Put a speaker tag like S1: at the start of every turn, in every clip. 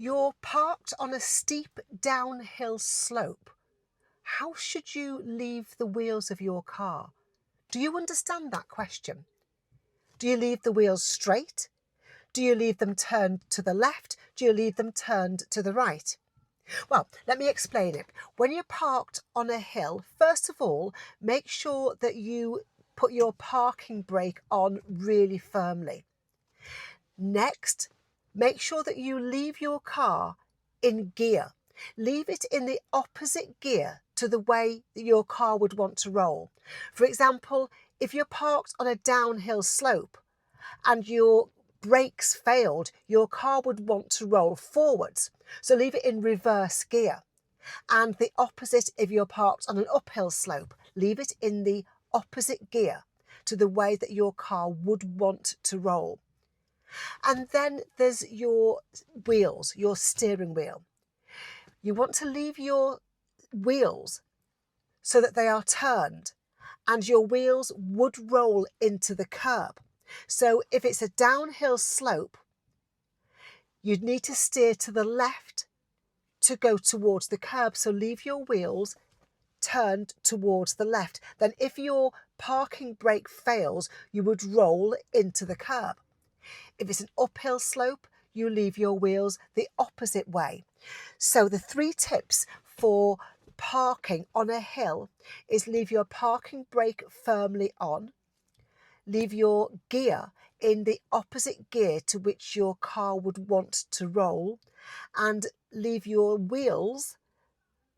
S1: You're parked on a steep downhill slope. How should you leave the wheels of your car? Do you understand that question? Do you leave the wheels straight? Do you leave them turned to the left? Do you leave them turned to the right? Well, let me explain it. When you're parked on a hill, first of all, make sure that you put your parking brake on really firmly. Next, make sure that you leave your car in gear. Leave it in the opposite gear to the way that your car would want to roll. For example, if you're parked on a downhill slope and your brakes failed, your car would want to roll forwards. So leave it in reverse gear. And the opposite if you're parked on an uphill slope, leave it in the opposite gear to the way that your car would want to roll. And then there's your wheels, your steering wheel. You want to leave your wheels so that they are turned and your wheels would roll into the curb. So if it's a downhill slope, you'd need to steer to the left to go towards the curb. So leave your wheels turned towards the left. Then if your parking brake fails, you would roll into the curb. If it's an uphill slope, you leave your wheels the opposite way. So the 3 tips for parking on a hill is leave your parking brake firmly on, leave your gear in the opposite gear to which your car would want to roll, and leave your wheels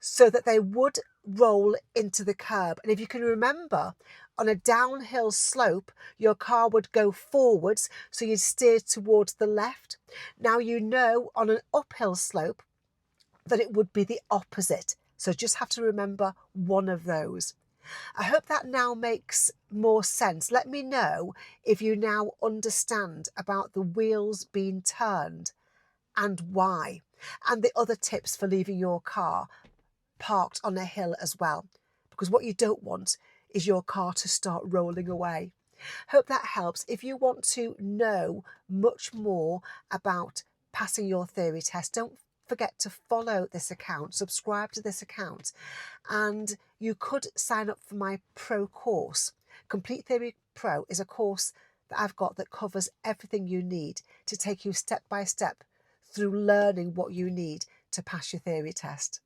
S1: so that they would roll into the curb. And if you can remember, on a downhill slope, your car would go forwards, so you'd steer towards the left. Now you know on an uphill slope that it would be the opposite. So just have to remember one of those. I hope that now makes more sense. Let me know if you now understand about the wheels being turned and why, and the other tips for leaving your car parked on a hill as well, because what you don't want is your car to start rolling away. Hope that helps. If you want to know much more about passing your theory test, don't forget to follow this account, subscribe to this account, and you could sign up for my pro course. Complete Theory Pro is a course that I've got that covers everything you need to take you step by step through learning what you need to pass your theory test.